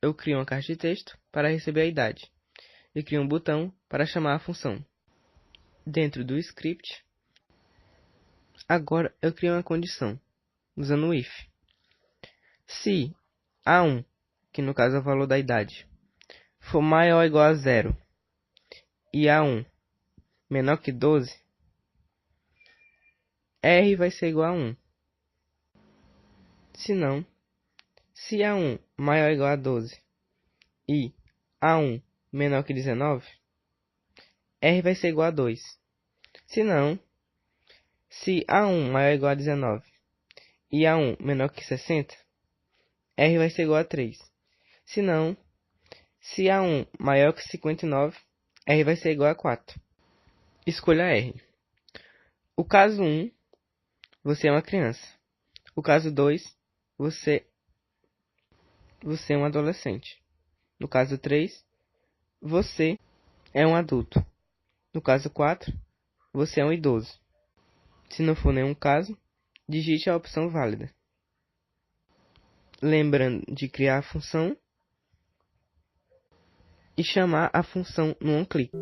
eu crio uma caixa de texto para receber a idade e crio um botão para chamar a função. Dentro do script, agora eu crio uma condição, usando o if. Se A1, que no caso é o valor da idade, for maior ou igual a 0 e A1 menor que 12, R vai ser igual a 1. Se não, se A1 maior ou igual a 12 e A1 menor que 19, R vai ser igual a 2. Se não, se A1 maior ou igual a 19 e A1 menor que 60, R vai ser igual a 3. Se não, se A1 maior que 59, R vai ser igual a 4. Escolha R. O caso 1, você é uma criança. O caso 2, você é um adolescente. No caso 3, você é um adulto. No caso 4, você é um idoso. Se não for nenhum caso, digite a opção válida. Lembrando de criar a função e chamar a função no onClick.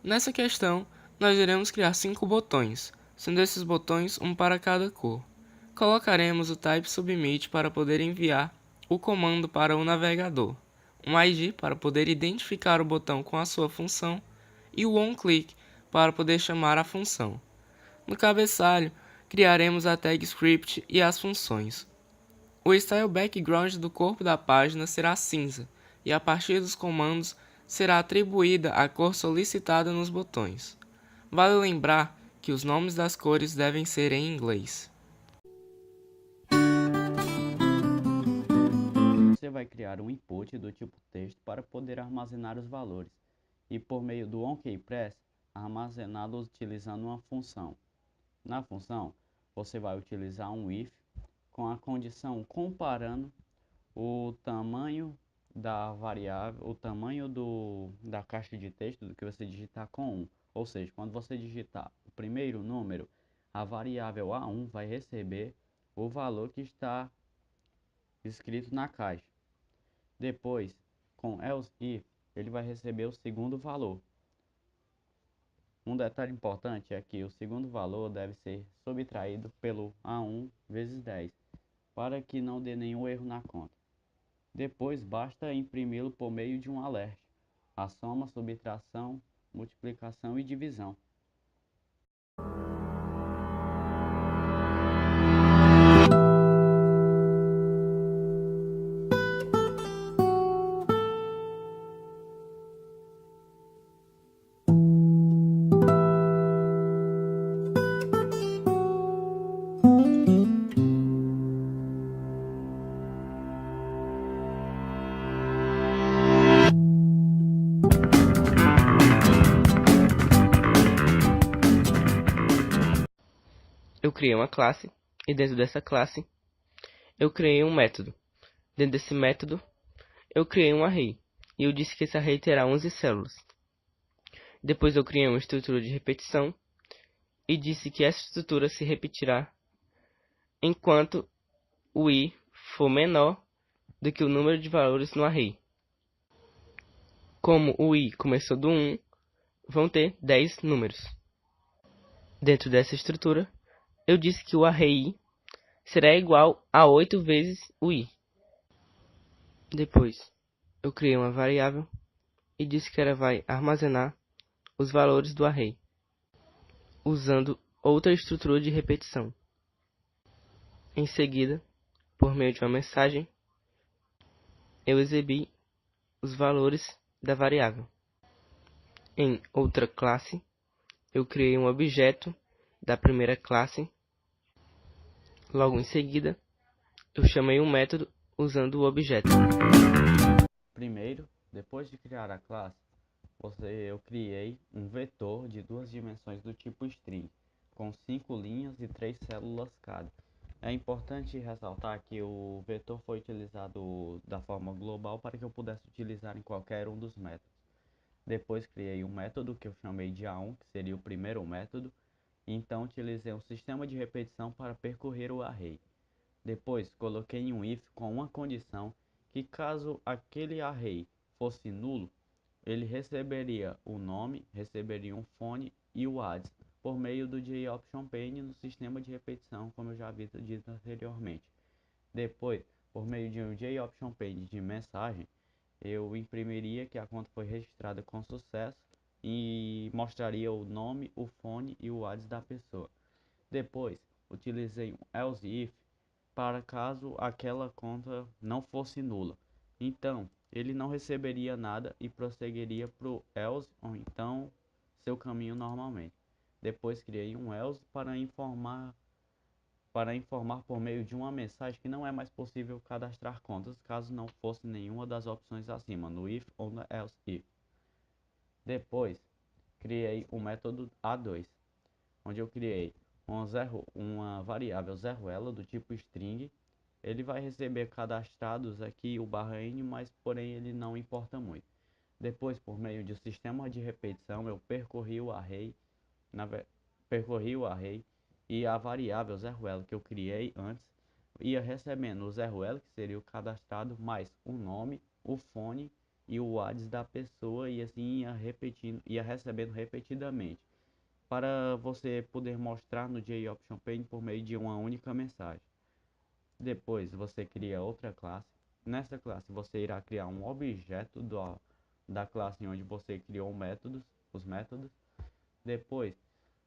Nessa questão, nós iremos criar 5 botões, sendo esses botões um para cada cor. Colocaremos o type submit para poder enviar o comando para o navegador, um ID para poder identificar o botão com a sua função e o onClick para poder chamar a função. No cabeçalho, criaremos a tag script e as funções. O style background do corpo da página será cinza e a partir dos comandos será atribuída a cor solicitada nos botões. Vale lembrar que os nomes das cores devem ser em inglês. Você vai criar um input do tipo texto para poder armazenar os valores e, por meio do onKeyPress, armazená-los utilizando uma função. Na função, você vai utilizar um if com a condição comparando o tamanho da variável, o tamanho da caixa de texto do que você digitar com 1. Ou seja, quando você digitar o primeiro número, a variável A1 vai receber o valor que está escrito na caixa. Depois, com else if, ele vai receber o segundo valor. Um detalhe importante é que o segundo valor deve ser subtraído pelo A1 vezes 10, para que não dê nenhum erro na conta. Depois basta imprimi-lo por meio de um alerte, a soma, subtração, multiplicação e divisão. Eu criei uma classe e dentro dessa classe eu criei um método. Dentro desse método eu criei um array e eu disse que esse array terá 11 células. Depois eu criei uma estrutura de repetição e disse que essa estrutura se repetirá enquanto o i for menor do que o número de valores no array. Como o i começou do 1, vão ter 10 números. Dentro dessa estrutura, eu disse que o array i será igual a 8 vezes o i. Depois, eu criei uma variável e disse que ela vai armazenar os valores do array, usando outra estrutura de repetição. Em seguida, por meio de uma mensagem, eu exibi os valores da variável. Em outra classe, eu criei um objeto da primeira classe. Logo em seguida, eu chamei um método usando o objeto. Primeiro, depois de criar a classe, eu criei um vetor de duas dimensões do tipo string, com 5 linhas e 3 células cada. É importante ressaltar que o vetor foi utilizado da forma global para que eu pudesse utilizar em qualquer um dos métodos. Depois criei um método que eu chamei de A1, que seria o primeiro método, e então utilizei um sistema de repetição para percorrer o array. Depois coloquei um if com uma condição que caso aquele array fosse nulo, ele receberia o nome, receberia um phone e o ads por meio do JOptionPane no sistema de repetição, como eu já havia dito anteriormente. Depois, por meio de um JOptionPane de mensagem, eu imprimiria que a conta foi registrada com sucesso e mostraria o nome, o phone e o ads da pessoa. Depois, utilizei um else if para caso aquela conta não fosse nula. Então, ele não receberia nada e prosseguiria para o else ou então seu caminho normalmente. Depois criei um else para informar por meio de uma mensagem que não é mais possível cadastrar contas caso não fosse nenhuma das opções acima, no if ou no else if. Depois, criei o método A2, onde eu criei uma variável zeroela do tipo string. Ele vai receber cadastrados aqui o /n, mas porém ele não importa muito. Depois, por meio de um sistema de repetição, eu percorri o array e a variável zeroela que eu criei antes ia recebendo o zeroela, que seria o cadastrado, mais o nome, o phone e o ads da pessoa, e assim ia recebendo repetidamente, para você poder mostrar no JOptionPane por meio de uma única mensagem. Depois você cria outra classe. Nessa classe você irá criar um objeto da classe onde você criou os métodos. Depois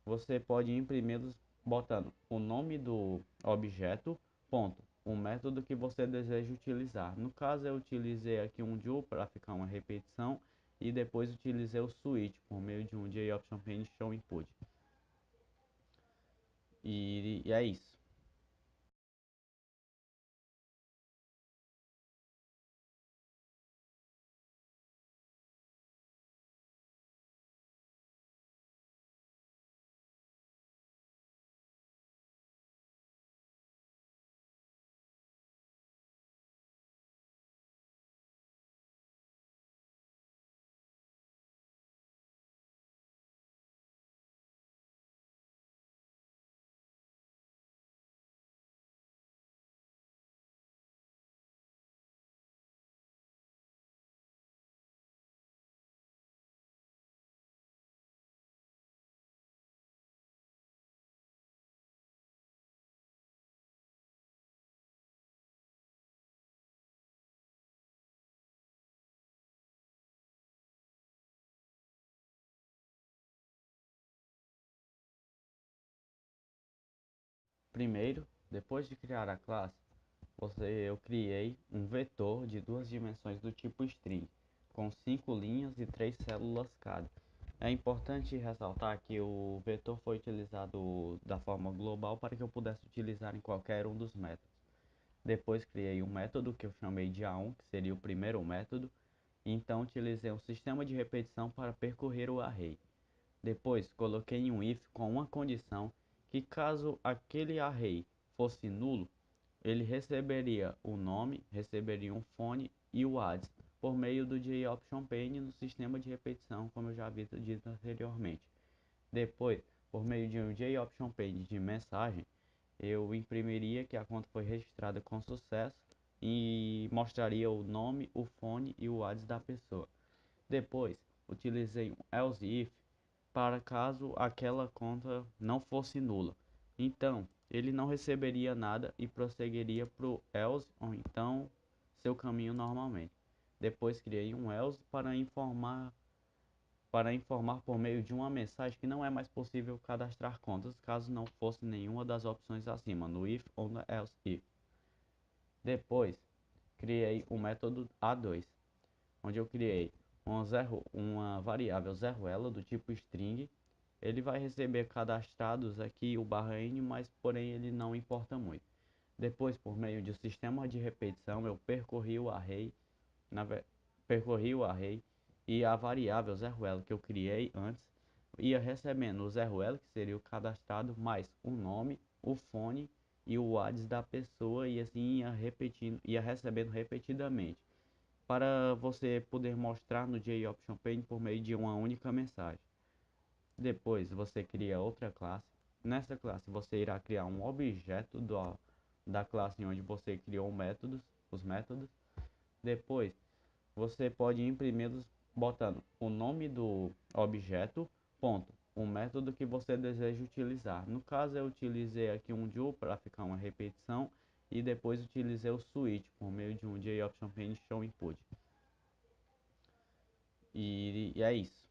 você pode imprimi-los botando o nome do objeto, ponto, o método que você deseja utilizar. No caso eu utilizei aqui um do para ficar uma repetição e depois utilizei o switch por meio de um JOptionPane show input. E é isso. Primeiro, depois de criar a classe, eu criei um vetor de duas dimensões do tipo string, com 5 linhas e 3 células cada. É importante ressaltar que o vetor foi utilizado da forma global para que eu pudesse utilizar em qualquer um dos métodos. Depois criei um método que eu chamei de A1, que seria o primeiro método, e então utilizei um sistema de repetição para percorrer o array. Depois coloquei um if com uma condição que caso aquele array fosse nulo, ele receberia o nome, receberia um phone e o ads por meio do JOptionPane no sistema de repetição, como eu já havia dito anteriormente. Depois, por meio de um JOptionPane de mensagem, eu imprimiria que a conta foi registrada com sucesso e mostraria o nome, o phone e o ads da pessoa. Depois, utilizei um else if para caso aquela conta não fosse nula. Então, ele não receberia nada e prosseguiria para o else ou então seu caminho normalmente. Depois criei um else para informar por meio de uma mensagem que não é mais possível cadastrar contas caso não fosse nenhuma das opções acima, no if ou no else if. Depois criei o método A2, onde eu criei uma variável zeroela do tipo string. Ele vai receber cadastrados aqui o /n, mas porém ele não importa muito. Depois, por meio de um sistema de repetição, eu percorri o array e a variável zeroela que eu criei antes ia recebendo o zeroela, que seria o cadastrado, mais o nome, o fone e o ads da pessoa, e assim ia recebendo repetidamente, para você poder mostrar no JOptionPane por meio de uma única mensagem. Depois você cria outra classe. Nessa classe você irá criar um objeto da classe onde você criou os métodos. Depois você pode imprimir botando o nome do objeto, ponto, o método que você deseja utilizar. No caso eu utilizei aqui um do para ficar uma repetição, e depois utilizei o switch por meio de um JOptionPane show input. E é isso.